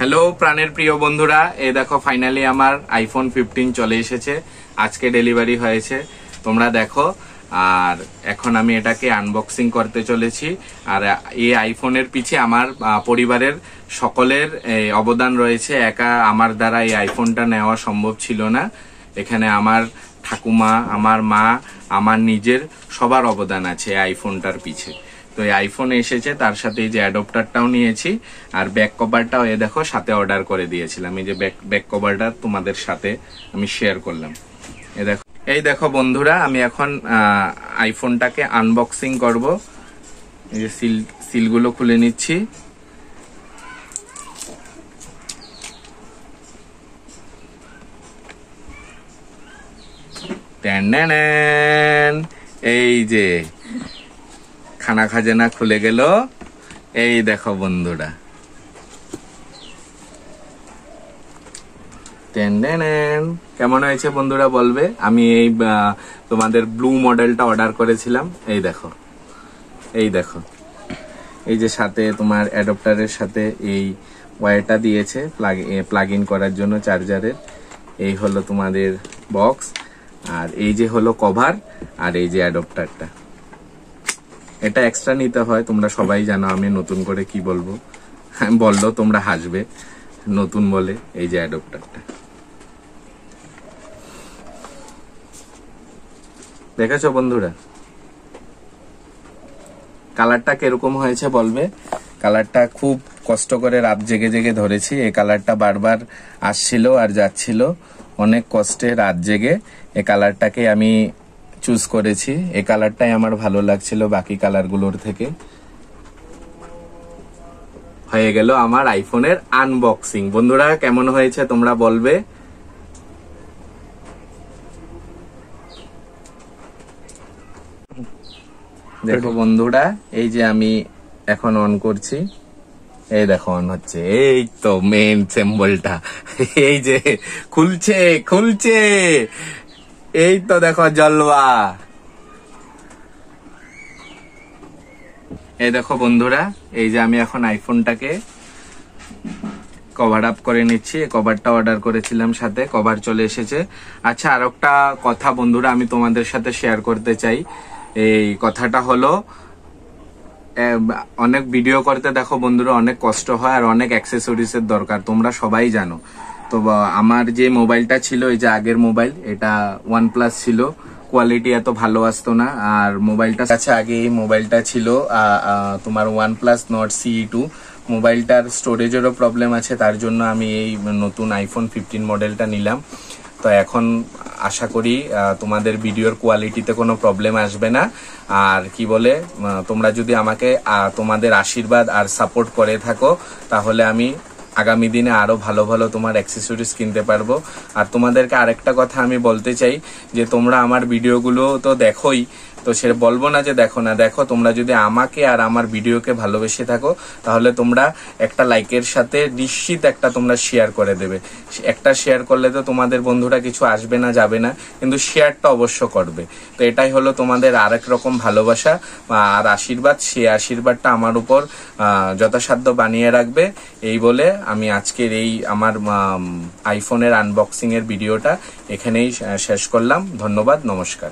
Hello প্রাণের প্রিয় বন্ধুরা, এই দেখো ফাইনালি আমার আইফোন 15 চলে এসেছে। আজকে ডেলিভারি হয়েছে, তোমরা দেখো। আর এখন আমি এটাকে আনবক্সিং করতে চলেছি। আর এই আইফোনের পিছে আমার পরিবারের সকলের অবদান রয়েছে। একা আমার দ্বারা এই আইফোনটা নেওয়া সম্ভব ছিল না। এখানে আমার ঠাকুমা, আমার মা, আমার নিজের সবার অবদান আছে এই আইফোনটার পিছে। তো এই আইফোন এসেছে, তার সাথে এই যে অ্যাডাপ্টারটাও নিয়েছি, আর ব্যাক কভারটাও এ দেখো সাথে অর্ডার করে দিয়েছিলাম। এই যে ব্যাক কভারটা তোমাদের সাথে আমি শেয়ার করলাম। এই দেখো বন্ধুরা, আমি এখন আইফোনটাকে আনবক্সিং করব। এই যে সিলগুলো খুলে নিচ্ছি। এই যে খানা খাজানা খুলে গেল। এই দেখো বন্ধুরা, কেমন হয়েছে বন্ধুরা বলবে। আমি এই তোমাদের ব্লু মডেলটা অর্ডার করেছিলাম। এই দেখো, এই যে সাথে তোমার অ্যাডাপ্টারের সাথে এই ওয়্যারটা দিয়েছে প্লাগ ইন করার জন্য চার্জারের। এই হলো তোমাদের বক্স, আর এই যে হলো কভার, আর এই যে অ্যাডাপ্টারটা। এটা এক্সট্রা নিতে হয়, তোমরা সবাই জানো। আমি নতুন করে কি বলবো, বললেও তোমরা হাসবে নতুন বলে। এই যে অ্যাডাপ্টারটা দেখেছো বন্ধুরা, কালারটা কিরকম হয়েছে বলবে। কালারটা খুব কষ্ট করে রাত জেগে জেগে ধরেছি। এই কালারটা বারবার আসছিল আর যাচ্ছিল। অনেক কষ্টে রাত জেগে এই কালারটাকে আমি চুজ করেছি। এই কালারটাই আমার ভালো লাগছিল বাকি কালারগুলোর থেকে। হয়ে গেল আমার আইফোনের আনবক্সিং। বন্ধুরা কেমন হয়েছে তোমরা বলবে। দেখো বন্ধুরা, এই যে আমি এখন অন করছি। এই দেখো অন হচ্ছে। এই তো মেন সিম্বলটা, এই যে খুলছে। এই তো দেখো জলওয়া। এই দেখো বন্ধুরা, এই যে আমি এখন আইফোনটাকে কভার আপ করে নিচ্ছি। কভারটা অর্ডার করেছিলাম, সাথে কভার চলে এসেছে। আচ্ছা, আর একটা কথা বন্ধুরা আমি তোমাদের সাথে শেয়ার করতে চাই। এই কথাটা হলো, অনেক ভিডিও করতে দেখো বন্ধুরা অনেক কষ্ট হয় আর অনেক অ্যাক্সেসরিজ এর দরকার, তোমরা সবাই জানো। তো আমার যে মোবাইলটা ছিল, এই যে আগের মোবাইল, এটা OnePlus ছিল। কোয়ালিটি এত ভালো আসতো না। আর মোবাইলটা কাছে আগে এই মোবাইলটা ছিল তোমার OnePlus Nord CE2। মোবাইলটার স্টোরেজেরও প্রবলেম আছে, তার জন্য আমি এই নতুন আইফোন 15 মডেলটা নিলাম। তো এখন আশা করি তোমাদের ভিডিওর কোয়ালিটিতে কোনো প্রবলেম আসবে না। আর কি বলে, তোমরা যদি আমাকে তোমাদের আশীর্বাদ আর সাপোর্ট করে থাকো, তাহলে আমি আগামী দিনে আরো ভালো ভালো তোমার অ্যাক্সেসরিজ কিনতে পারবো। আর তোমাদেরকে আরেকটা কথা আমি বলতে চাই, যে তোমরা আমার ভিডিওগুলো তো দেখোই, তো সে বলবো না যে দেখো না, দেখো। তোমরা যদি আমাকে আর আমার ভিডিওকে ভালোবেসে থাকো, তাহলে তোমরা একটা লাইকের সাথে নিশ্চিত একটা তোমরা শেয়ার করে দেবে। একটা শেয়ার করলে তো তোমাদের বন্ধুরা কিছু আসবে না, যাবে না, কিন্তু শেয়ারটা অবশ্য করবে। তো এটাই হলো তোমাদের আরেক রকম ভালোবাসা আর আশীর্বাদ। সেই আশীর্বাদটা আমার উপর যথাসাধ্য বানিয়ে রাখবে। এই বলে আমি আজকের এই আমার আইফোনের আনবক্সিং এর ভিডিওটা এখানেই শেষ করলাম। ধন্যবাদ, নমস্কার।